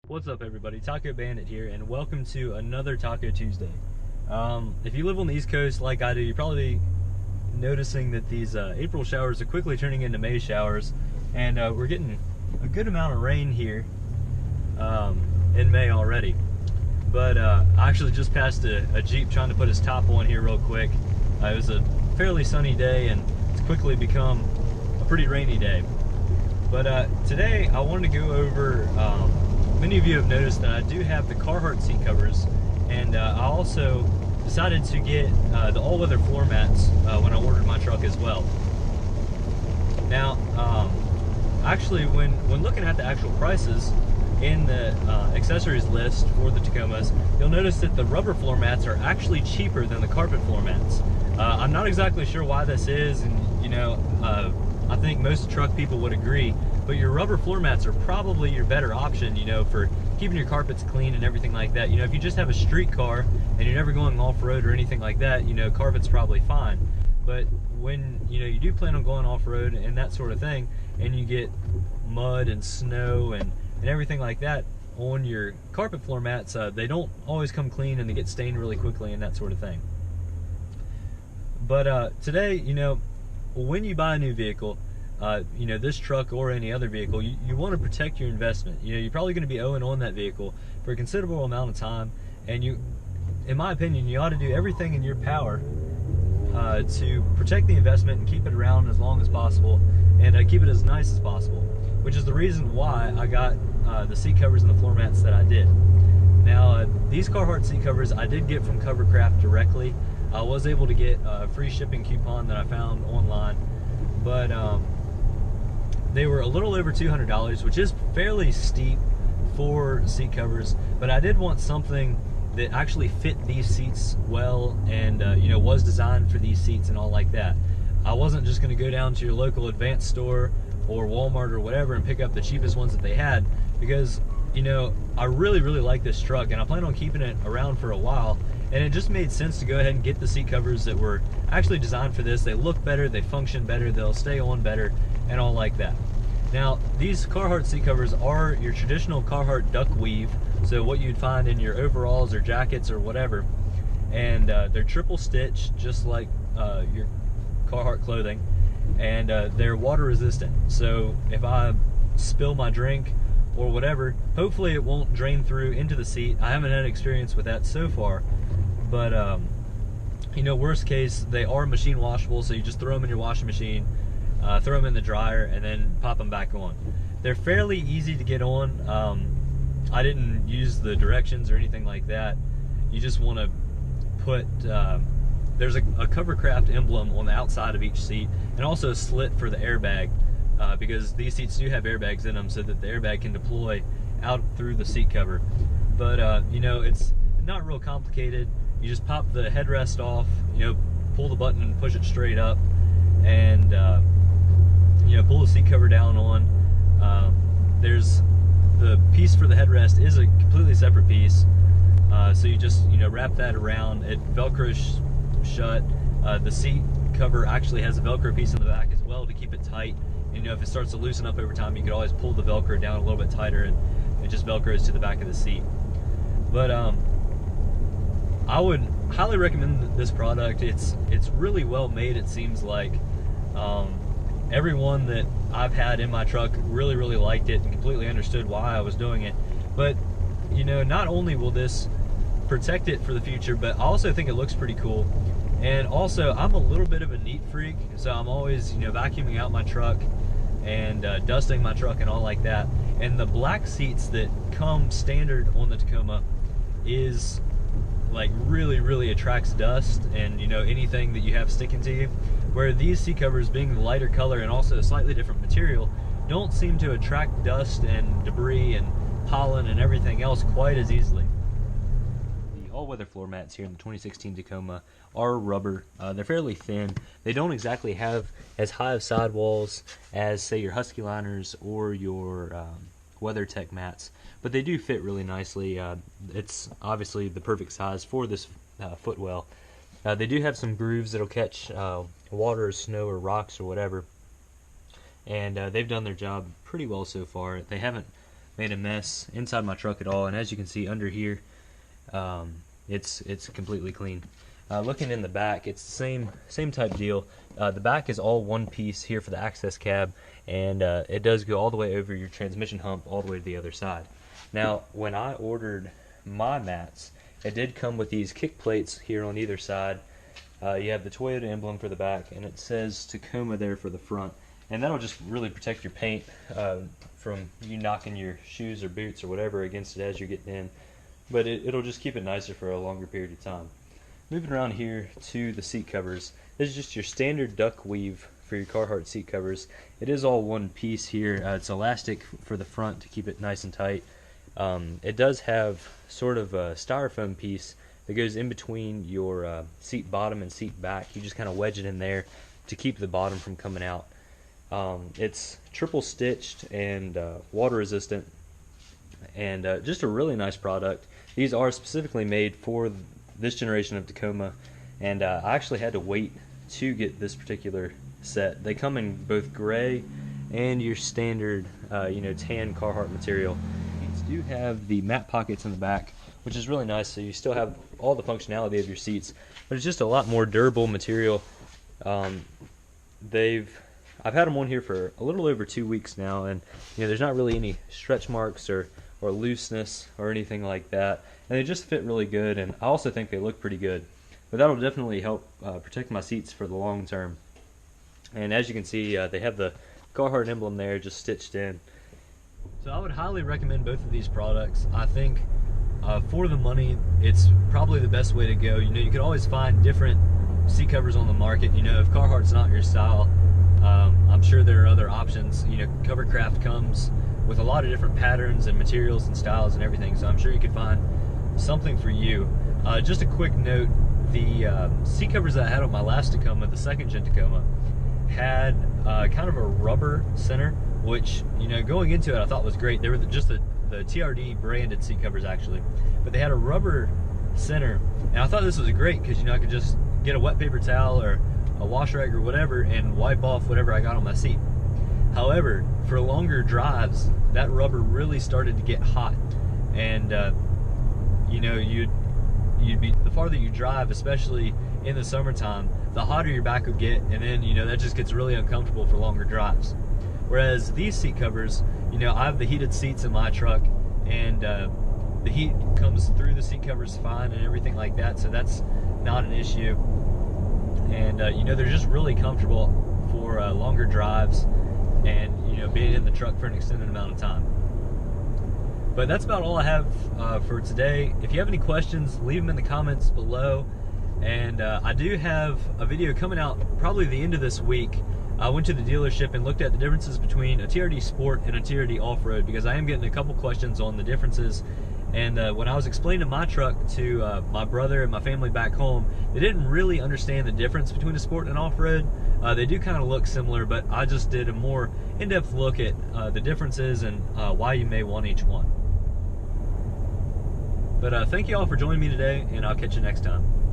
What's up, everybody? Taco Bandit here, and welcome to another Taco Tuesday. If you live on the East Coast like I do, you're probably noticing that these April showers are quickly turning into May showers, and we're getting a good amount of rain here in May already. But I actually just passed a Jeep trying to put his top on here real quick. It was a fairly sunny day, and it's quickly become a pretty rainy day. But today I wanted to go over, many of you have noticed that I do have the Carhartt seat covers, and I also decided to get the all-weather floor mats when I ordered my truck as well. Now, actually, when looking at the actual prices in the accessories list for the Tacomas, you'll notice that the rubber floor mats are actually cheaper than the carpet floor mats. I'm not exactly sure why this is, and you know, I think most truck people would agree, but your rubber floor mats are probably your better option, you know, for keeping your carpets clean and everything like that. You know, if you just have a street car and you're never going off-road or anything like that, you know, carpet's probably fine. But when, you know, you do plan on going off-road and that sort of thing, and you get mud and snow and everything like that on your carpet floor mats, they don't always come clean and they get stained really quickly and that sort of thing. But today, you know, when you buy a new vehicle, you know, this truck or any other vehicle, you want to protect your investment. You know, you're probably going to be owing on that vehicle for a considerable amount of time, and you, in my opinion, you ought to do everything in your power to protect the investment and keep it around as long as possible, and keep it as nice as possible, which is the reason why I got the seat covers and the floor mats that I did. Now, these Carhartt seat covers I did get from Covercraft directly. I was able to get a free shipping coupon that I found online, but they were a little over $200, which is fairly steep for seat covers, but I did want something that actually fit these seats well and you know, was designed for these seats and all like that. I wasn't just going to go down to your local Advance store or Walmart or whatever and pick up the cheapest ones that they had, because, you know, I really like this truck and I plan on keeping it around for a while, and it just made sense to go ahead and get the seat covers that were actually designed for this. They look better, they function better, they'll stay on better, and all like that. Now, these Carhartt seat covers are your traditional Carhartt duck weave, so what you'd find in your overalls or jackets or whatever, and they're triple stitch, just like your Carhartt clothing, and they're water resistant. So if I spill my drink or whatever, hopefully it won't drain through into the seat. I haven't had experience with that so far, but you know, worst case, they are machine washable, so you just throw them in your washing machine, throw them in the dryer, and then pop them back on. They're fairly easy to get on. I didn't use the directions or anything like that. You just want to put, there's a Covercraft emblem on the outside of each seat, and also a slit for the airbag, because these seats do have airbags in them so that the airbag can deploy out through the seat cover. But you know, it's not real complicated. You just pop the headrest off, you know, pull the button and push it straight up, and you know, pull the seat cover down on. There's the piece for the headrest is a completely separate piece, so you just, you know, wrap that around. It velcros shut. The seat cover actually has a velcro piece in the back as well to keep it tight. And, you know, if it starts to loosen up over time, you could always pull the velcro down a little bit tighter, and it just velcros to the back of the seat. But I would highly recommend this product. It's really well made, it seems like. Everyone that I've had in my truck really liked it and completely understood why I was doing it. But, you know, not only will this protect it for the future, but I also think it looks pretty cool. And also, I'm a little bit of a neat freak, so I'm always, you know, vacuuming out my truck and dusting my truck and all like that. And the black seats that come standard on the Tacoma is like really attracts dust and, you know, anything that you have sticking to you, where these seat covers, being the lighter color and also a slightly different material, don't seem to attract dust and debris and pollen and everything else quite as easily. The all-weather floor mats here in the 2016 Tacoma are rubber. They're fairly thin. They don't exactly have as high of sidewalls as, say, your Husky liners or your WeatherTech mats, but they do fit really nicely. It's obviously the perfect size for this footwell. They do have some grooves that'll catch water or snow or rocks or whatever, and they've done their job pretty well so far. They haven't made a mess inside my truck at all. And as you can see under here, it's completely clean. Looking in the back, it's the same type deal. The back is all one piece here for the access cab, and it does go all the way over your transmission hump all the way to the other side. Now, when I ordered my mats, it did come with these kick plates here on either side. You have the Toyota emblem for the back, and it says Tacoma there for the front, and that'll just really protect your paint from you knocking your shoes or boots or whatever against it as you're getting in, but it'll just keep it nicer for a longer period of time. Moving around here to the seat covers, this is just your standard duck weave for your Carhartt seat covers. It is all one piece here. It's elastic for the front to keep it nice and tight. It does have sort of a styrofoam piece that goes in between your seat bottom and seat back. You just kind of wedge it in there to keep the bottom from coming out. It's triple stitched and water resistant, and just a really nice product. These are specifically made for this generation of Tacoma, and I actually had to wait to get this particular set. They come in both gray and your standard tan Carhartt material. These do have the mat pockets in the back, which is really nice, so you still have all the functionality of your seats, but it's just a lot more durable material. I've had them on here for a little over 2 weeks now, and there's not really any stretch marks or looseness or anything like that, and they just fit really good, and I also think they look pretty good. But that'll definitely help protect my seats for the long term. And as you can see, they have the Carhartt emblem there just stitched in. So I would highly recommend both of these products. I think for the money, it's probably the best way to go. You could always find different seat covers on the market. If Carhartt's not your style, I'm sure there are other options. Covercraft comes with a lot of different patterns and materials and styles and everything, so I'm sure you could find something for you. Just a quick note, the seat covers that I had on my last Tacoma, the second gen Tacoma, had kind of a rubber center, which going into it I thought was great. They were just the TRD branded seat covers actually, but they had a rubber center, and I thought this was great because I could just get a wet paper towel or a wash rag or whatever and wipe off whatever I got on my seat. However, for longer drives, that rubber really started to get hot, and you'd be, the farther you drive, especially in the summertime, the hotter your back would get, and then that just gets really uncomfortable for longer drives. Whereas these seat covers, I have the heated seats in my truck, and the heat comes through the seat covers fine and everything like that, so that's not an issue. And they're just really comfortable for longer drives, and being in the truck for an extended amount of time. But that's about all I have for today. If you have any questions, leave them in the comments below. And I do have a video coming out probably the end of this week. I went to the dealership and looked at the differences between a TRD Sport and a TRD Off-Road, because I am getting a couple questions on the differences. And when I was explaining my truck to my brother and my family back home, they didn't really understand the difference between a Sport and an Off-Road. They do kind of look similar, but I just did a more in-depth look at the differences and why you may want each one. But thank you all for joining me today, and I'll catch you next time.